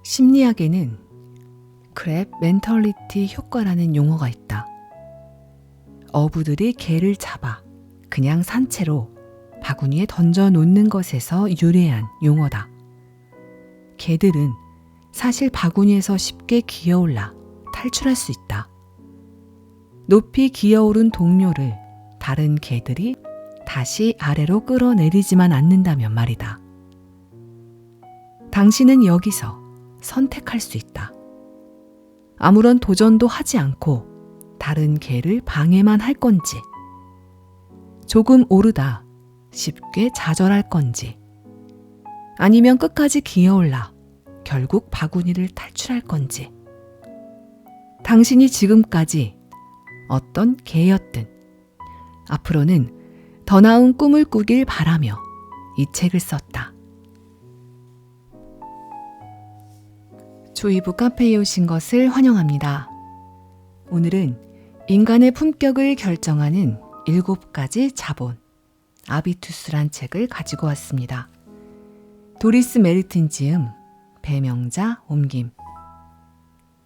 심리학에는 크랩 멘털리티 효과라는 용어가 있다. 어부들이 개를 잡아 그냥 산채로 바구니에 던져 놓는 것에서 유래한 용어다. 개들은 사실 바구니에서 쉽게 기어올라 탈출할 수 있다. 높이 기어오른 동료를 다른 개들이 다시 아래로 끌어내리지만 않는다면 말이다. 당신은 여기서 선택할 수 있다. 아무런 도전도 하지 않고 다른 개를 방해만 할 건지, 조금 오르다 쉽게 좌절할 건지, 아니면 끝까지 기어올라 결국 바구니를 탈출할 건지. 당신이 지금까지 어떤 개였든 앞으로는 더 나은 꿈을 꾸길 바라며 이 책을 썼다. 조이부 카페에 오신 것을 환영합니다. 오늘은 인간의 품격을 결정하는 7가지 자본, 아비투스란 책을 가지고 왔습니다. 도리스 메르튼 지음, 배명자 옮김,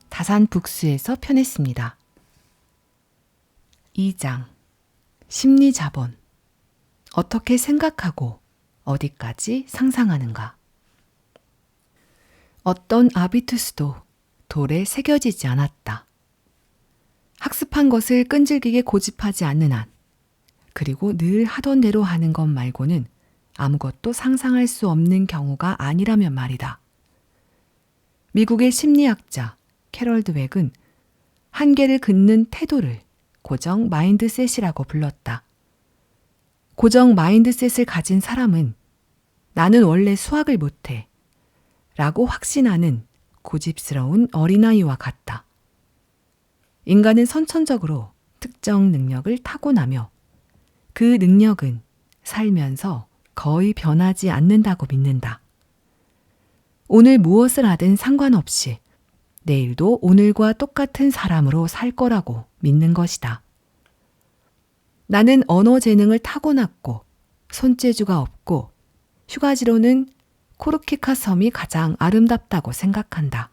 다산 북스에서 펴냈습니다. 2장, 심리 자본, 어떻게 생각하고 어디까지 상상하는가. 어떤 아비투스도 돌에 새겨지지 않았다. 학습한 것을 끈질기게 고집하지 않는 한, 그리고 늘 하던 대로 하는 것 말고는 아무것도 상상할 수 없는 경우가 아니라면 말이다. 미국의 심리학자 캐럴 드웩은 한계를 긋는 태도를 고정 마인드셋이라고 불렀다. 고정 마인드셋을 가진 사람은 나는 원래 수학을 못해 라고 확신하는 고집스러운 어린아이와 같다. 인간은 선천적으로 특정 능력을 타고나며 그 능력은 살면서 거의 변하지 않는다고 믿는다. 오늘 무엇을 하든 상관없이 내일도 오늘과 똑같은 사람으로 살 거라고 믿는 것이다. 나는 언어 재능을 타고났고 손재주가 없고 휴가지로는 코르키카 섬이 가장 아름답다고 생각한다.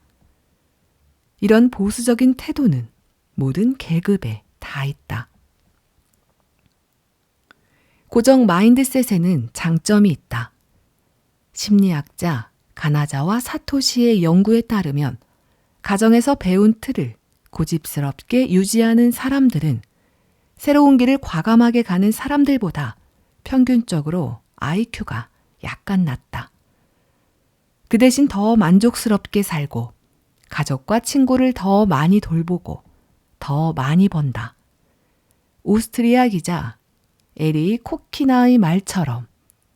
이런 보수적인 태도는 모든 계급에 다 있다. 고정 마인드셋에는 장점이 있다. 심리학자 가나자와 사토시의 연구에 따르면 가정에서 배운 틀을 고집스럽게 유지하는 사람들은 새로운 길을 과감하게 가는 사람들보다 평균적으로 IQ가 약간 낮다. 그 대신 더 만족스럽게 살고 가족과 친구를 더 많이 돌보고 더 많이 번다. 오스트리아 기자 에리 코키나의 말처럼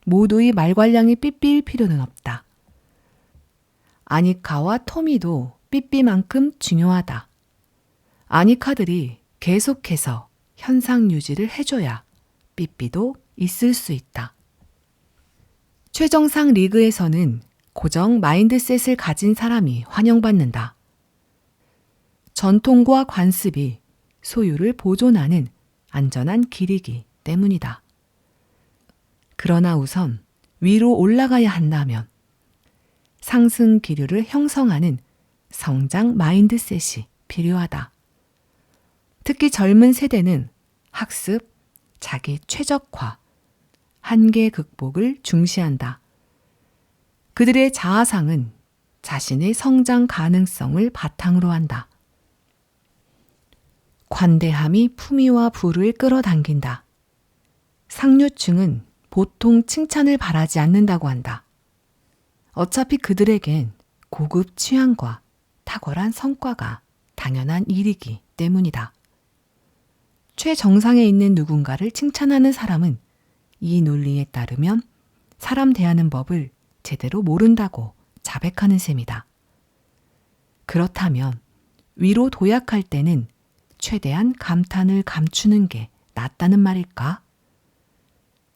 모두의 말괄량이 삐삐일 필요는 없다. 아니카와 토미도 삐삐만큼 중요하다. 아니카들이 계속해서 현상 유지를 해줘야 삐삐도 있을 수 있다. 최정상 리그에서는 고정 마인드셋을 가진 사람이 환영받는다. 전통과 관습이 소유를 보존하는 안전한 길이기 때문이다. 그러나 우선 위로 올라가야 한다면 상승 기류를 형성하는 성장 마인드셋이 필요하다. 특히 젊은 세대는 학습, 자기 최적화, 한계 극복을 중시한다. 그들의 자아상은 자신의 성장 가능성을 바탕으로 한다. 관대함이 품위와 부를 끌어당긴다. 상류층은 보통 칭찬을 바라지 않는다고 한다. 어차피 그들에겐 고급 취향과 탁월한 성과가 당연한 일이기 때문이다. 최정상에 있는 누군가를 칭찬하는 사람은 이 논리에 따르면 사람 대하는 법을 제대로 모른다고 자백하는 셈이다. 그렇다면 위로 도약할 때는 최대한 감탄을 감추는 게 낫다는 말일까?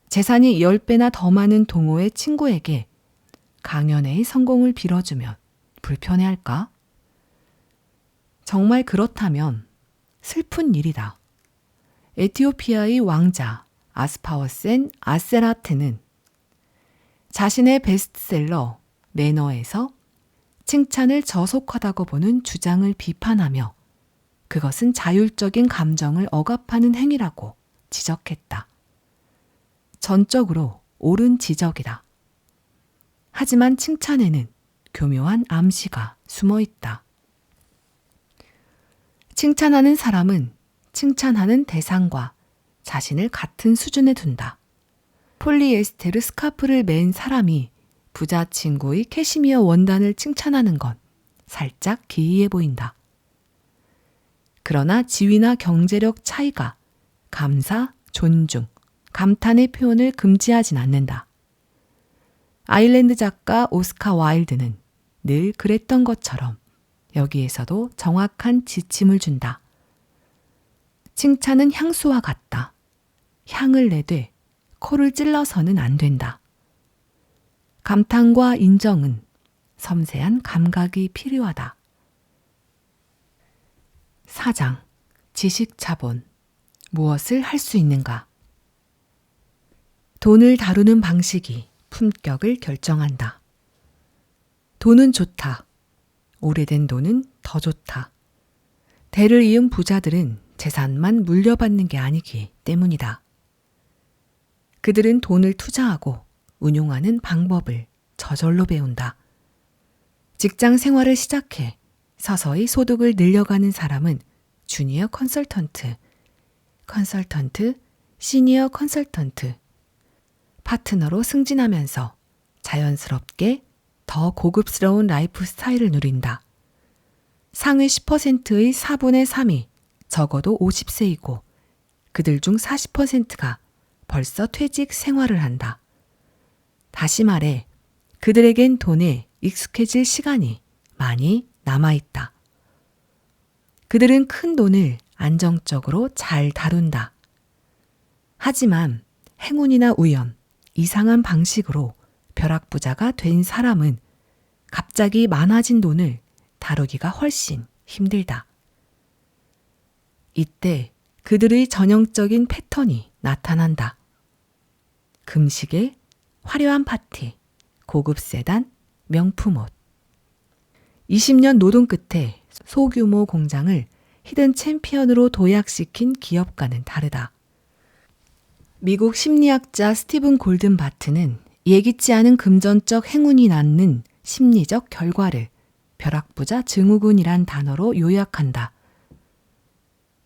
재산이 10배나 더 많은 동호회 친구에게 강연회의 성공을 빌어주면 불편해할까? 정말 그렇다면 슬픈 일이다. 에티오피아의 왕자 아스파워센 아세라트는 자신의 베스트셀러 매너에서 칭찬을 저속하다고 보는 주장을 비판하며 그것은 자율적인 감정을 억압하는 행위라고 지적했다. 전적으로 옳은 지적이다. 하지만 칭찬에는 교묘한 암시가 숨어 있다. 칭찬하는 사람은 칭찬하는 대상과 자신을 같은 수준에 둔다. 폴리에스테르 스카프를 맨 사람이 부자 친구의 캐시미어 원단을 칭찬하는 건 살짝 기이해 보인다. 그러나 지위나 경제력 차이가 감사, 존중, 감탄의 표현을 금지하진 않는다. 아일랜드 작가 오스카 와일드는 늘 그랬던 것처럼 여기에서도 정확한 지침을 준다. 칭찬은 향수와 같다. 향을 내되 코를 찔러서는 안 된다. 감탄과 인정은 섬세한 감각이 필요하다. 4장 지식자본 무엇을 할 수 있는가? 돈을 다루는 방식이 품격을 결정한다. 돈은 좋다. 오래된 돈은 더 좋다. 대를 이은 부자들은 재산만 물려받는 게 아니기 때문이다. 그들은 돈을 투자하고 운용하는 방법을 저절로 배운다. 직장 생활을 시작해 서서히 소득을 늘려가는 사람은 주니어 컨설턴트, 시니어 컨설턴트, 파트너로 승진하면서 자연스럽게 더 고급스러운 라이프 스타일을 누린다. 상위 10%의 4분의 3이 적어도 50세이고 그들 중 40%가 벌써 퇴직 생활을 한다. 다시 말해 그들에겐 돈에 익숙해질 시간이 많이 남아있다. 그들은 큰 돈을 안정적으로 잘 다룬다. 하지만 행운이나 우연, 이상한 방식으로 벼락부자가 된 사람은 갑자기 많아진 돈을 다루기가 훨씬 힘들다. 이때 그들의 전형적인 패턴이 나타난다. 금시계, 화려한 파티, 고급 세단, 명품 옷. 20년 노동 끝에 소규모 공장을 히든 챔피언으로 도약시킨 기업과는 다르다. 미국 심리학자 스티븐 골든 바트는 예기치 않은 금전적 행운이 낳는 심리적 결과를 벼락부자 증후군이란 단어로 요약한다.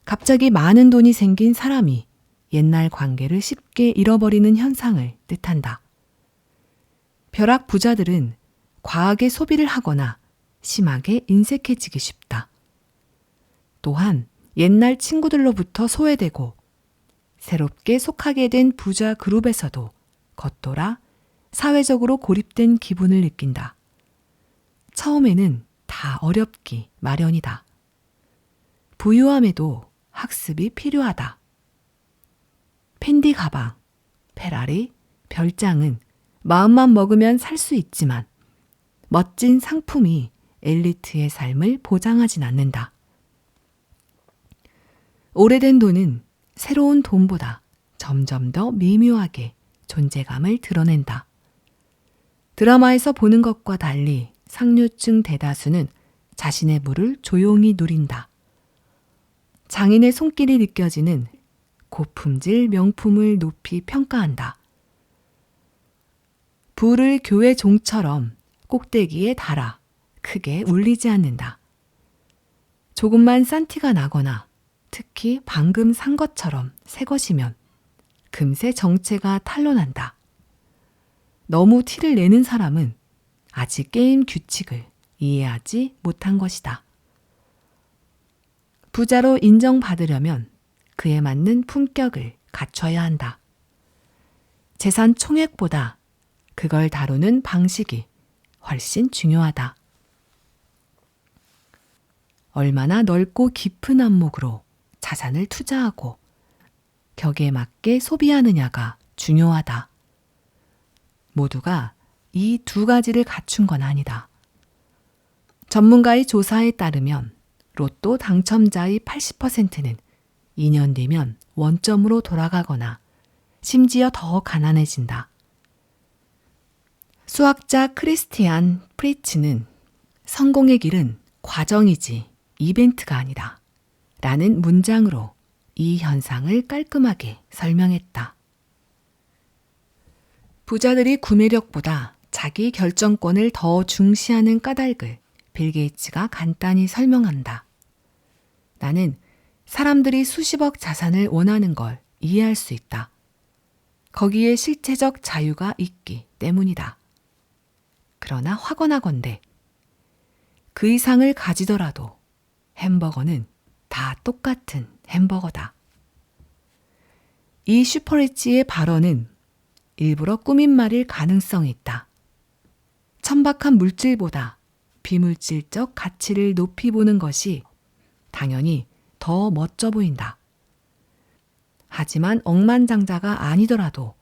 갑자기 많은 돈이 생긴 사람이 옛날 관계를 쉽게 잃어버리는 현상을 뜻한다. 벼락부자들은 과하게 소비를 하거나 심하게 인색해지기 쉽다. 또한 옛날 친구들로부터 소외되고 새롭게 속하게 된 부자 그룹에서도 겉돌아 사회적으로 고립된 기분을 느낀다. 처음에는 다 어렵기 마련이다. 부유함에도 학습이 필요하다. 펜디 가방, 페라리, 별장은 마음만 먹으면 살 수 있지만 멋진 상품이 엘리트의 삶을 보장하진 않는다. 오래된 돈은 새로운 돈보다 점점 더 미묘하게 존재감을 드러낸다. 드라마에서 보는 것과 달리 상류층 대다수는 자신의 부를 조용히 누린다. 장인의 손길이 느껴지는 고품질 명품을 높이 평가한다. 불을 교회 종처럼 꼭대기에 달아 크게 울리지 않는다. 조금만 싼 티가 나거나 특히 방금 산 것처럼 새 것이면 금세 정체가 탄로난다. 너무 티를 내는 사람은 아직 게임 규칙을 이해하지 못한 것이다. 부자로 인정받으려면 그에 맞는 품격을 갖춰야 한다. 재산 총액보다 그걸 다루는 방식이 훨씬 중요하다. 얼마나 넓고 깊은 안목으로 자산을 투자하고 격에 맞게 소비하느냐가 중요하다. 모두가 이 두 가지를 갖춘 건 아니다. 전문가의 조사에 따르면 로또 당첨자의 80%는 2년 뒤면 원점으로 돌아가거나 심지어 더 가난해진다. 수학자 크리스티안 프리츠는 성공의 길은 과정이지 이벤트가 아니다. 라는 문장으로 이 현상을 깔끔하게 설명했다. 부자들이 구매력보다 자기 결정권을 더 중시하는 까닭을 빌 게이츠가 간단히 설명한다. 나는 사람들이 수십억 자산을 원하는 걸 이해할 수 있다. 거기에 실체적 자유가 있기 때문이다. 그러나 화건하건대 그 이상을 가지더라도 햄버거는 다 똑같은 햄버거다. 이 슈퍼리치의 발언은 일부러 꾸민 말일 가능성이 있다. 천박한 물질보다 비물질적 가치를 높이 보는 것이 당연히 더 멋져 보인다. 하지만 억만장자가 아니더라도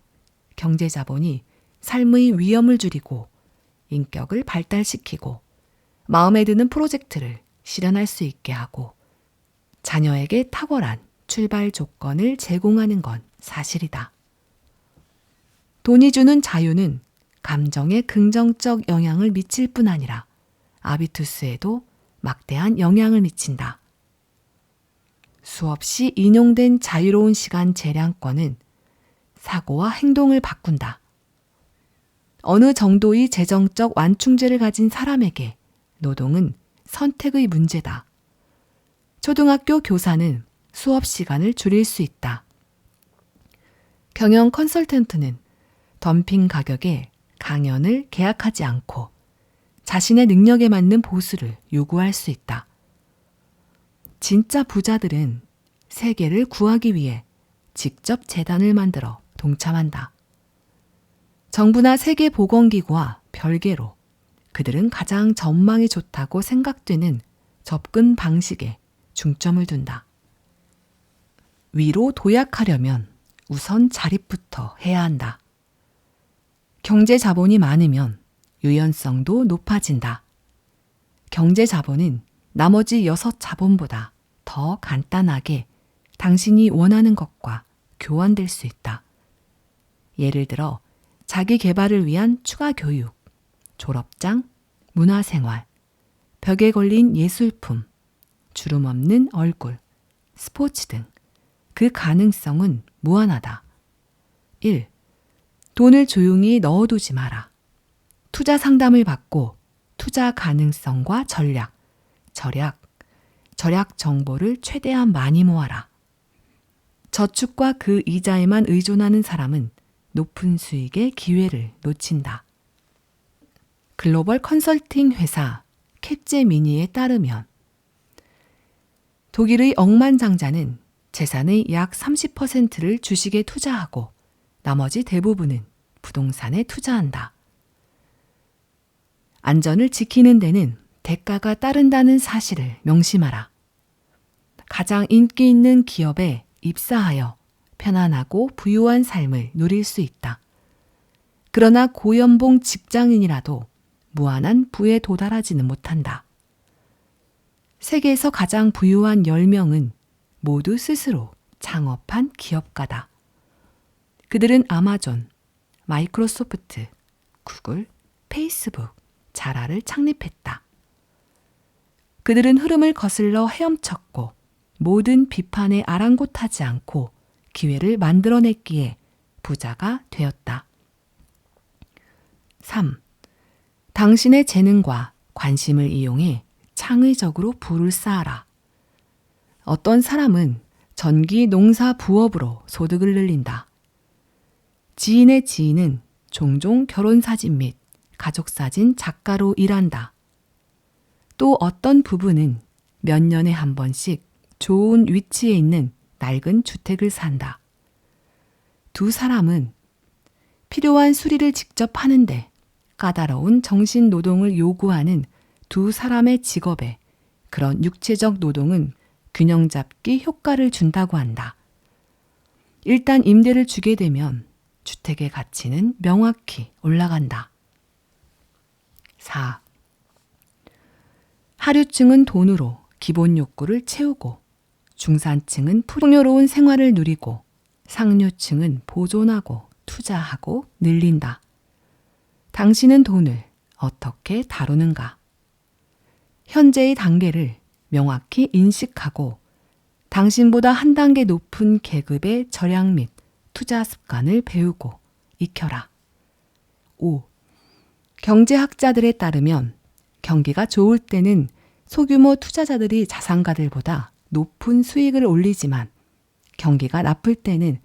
경제자본이 삶의 위험을 줄이고 인격을 발달시키고 마음에 드는 프로젝트를 실현할 수 있게 하고 자녀에게 탁월한 출발 조건을 제공하는 건 사실이다. 돈이 주는 자유는 감정에 긍정적 영향을 미칠 뿐 아니라 아비투스에도 막대한 영향을 미친다. 수없이 인용된 자유로운 시간 재량권은 사고와 행동을 바꾼다. 어느 정도의 재정적 완충제를 가진 사람에게 노동은 선택의 문제다. 초등학교 교사는 수업 시간을 줄일 수 있다. 경영 컨설턴트는 덤핑 가격에 강연을 계약하지 않고 자신의 능력에 맞는 보수를 요구할 수 있다. 진짜 부자들은 세계를 구하기 위해 직접 재단을 만들어 동참한다. 정부나 세계보건기구와 별개로 그들은 가장 전망이 좋다고 생각되는 접근 방식에 중점을 둔다. 위로 도약하려면 우선 자립부터 해야 한다. 경제 자본이 많으면 유연성도 높아진다. 경제 자본은 나머지 6 자본보다 더 간단하게 당신이 원하는 것과 교환될 수 있다. 예를 들어 자기 개발을 위한 추가 교육, 졸업장, 문화생활, 벽에 걸린 예술품, 주름 없는 얼굴, 스포츠 등 그 가능성은 무한하다. 1. 돈을 조용히 넣어두지 마라. 투자 상담을 받고 투자 가능성과 전략 정보를 최대한 많이 모아라. 저축과 그 이자에만 의존하는 사람은 높은 수익의 기회를 놓친다. 글로벌 컨설팅 회사 캡제미니에 따르면 독일의 억만장자는 재산의 약 30%를 주식에 투자하고 나머지 대부분은 부동산에 투자한다. 안전을 지키는 데는 대가가 따른다는 사실을 명심하라. 가장 인기 있는 기업에 입사하여 편안하고 부유한 삶을 누릴 수 있다. 그러나 고연봉 직장인이라도 무한한 부에 도달하지는 못한다. 세계에서 가장 부유한 10명은 모두 스스로 창업한 기업가다. 그들은 아마존, 마이크로소프트, 구글, 페이스북, 자라를 창립했다. 그들은 흐름을 거슬러 헤엄쳤고 모든 비판에 아랑곳하지 않고 기회를 만들어냈기에 부자가 되었다. 3. 당신의 재능과 관심을 이용해 창의적으로 부를 쌓아라. 어떤 사람은 전기 농사 부업으로 소득을 늘린다. 지인의 지인은 종종 결혼사진 및 가족사진 작가로 일한다. 또 어떤 부부는 몇 년에 한 번씩 좋은 위치에 있는 낡은 주택을 산다. 두 사람은 필요한 수리를 직접 하는데 까다로운 정신 노동을 요구하는 두 사람의 직업에 그런 육체적 노동은 균형 잡기 효과를 준다고 한다. 일단 임대를 주게 되면 주택의 가치는 명확히 올라간다. 4. 하류층은 돈으로 기본 욕구를 채우고 중산층은 풍요로운 생활을 누리고 상류층은 보존하고 투자하고 늘린다. 당신은 돈을 어떻게 다루는가? 현재의 단계를 명확히 인식하고 당신보다 한 단계 높은 계급의 절약 및 투자 습관을 배우고 익혀라. 5. 경제학자들에 따르면 경기가 좋을 때는 소규모 투자자들이 자산가들보다 높은 수익을 올리지만 경기가 나쁠 때는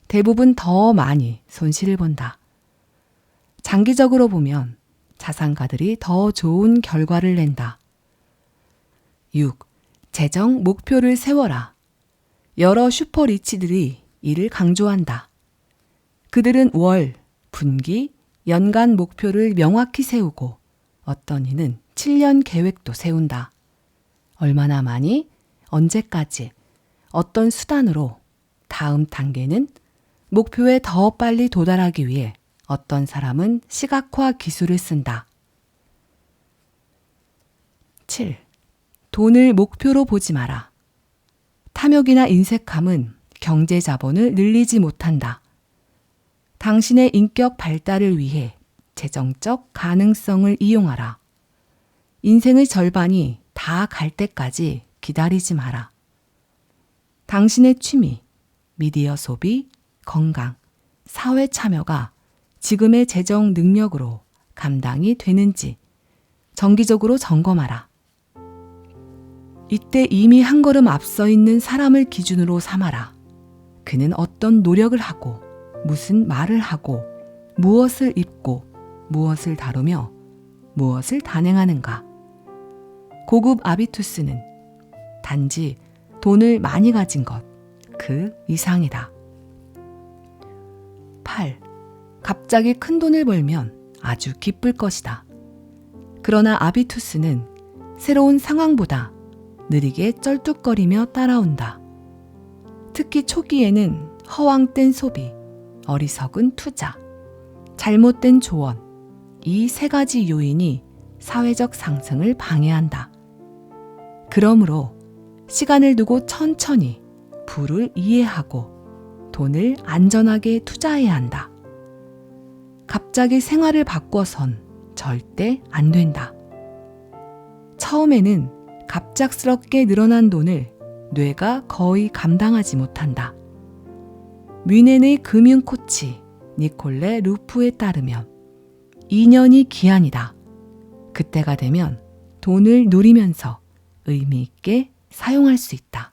대부분 더 많이 손실을 본다. 장기적으로 보면 자산가들이 더 좋은 결과를 낸다. 6. 재정 목표를 세워라. 여러 슈퍼리치들이 이를 강조한다. 그들은 월, 분기, 연간 목표를 명확히 세우고 어떤 이는 7년 계획도 세운다. 얼마나 많이, 언제까지, 어떤 수단으로, 다음 단계는 목표에 더 빨리 도달하기 위해 어떤 사람은 시각화 기술을 쓴다. 7. 돈을 목표로 보지 마라. 탐욕이나 인색함은 경제 자본을 늘리지 못한다. 당신의 인격 발달을 위해 재정적 가능성을 이용하라. 인생의 절반이 다 갈 때까지 기다리지 마라. 당신의 취미, 미디어 소비, 건강, 사회 참여가 지금의 재정 능력으로 감당이 되는지 정기적으로 점검하라. 이때 이미 한 걸음 앞서 있는 사람을 기준으로 삼아라. 그는 어떤 노력을 하고 무슨 말을 하고 무엇을 입고 무엇을 다루며 무엇을 단행하는가. 고급 아비투스는 단지 돈을 많이 가진 것, 그 이상이다. 8. 갑자기 큰 돈을 벌면 아주 기쁠 것이다. 그러나 아비투스는 새로운 상황보다 느리게 쩔뚝거리며 따라온다. 특히 초기에는 허황된 소비, 어리석은 투자, 잘못된 조언, 이 세 가지 요인이 사회적 상승을 방해한다. 그러므로 시간을 두고 천천히 부를 이해하고 돈을 안전하게 투자해야 한다. 갑자기 생활을 바꿔선 절대 안 된다. 처음에는 갑작스럽게 늘어난 돈을 뇌가 거의 감당하지 못한다. 뮌헨의 금융 코치 니콜레 루프에 따르면 2년이 기한이다. 그때가 되면 돈을 누리면서 의미 있게 사용할 수 있다.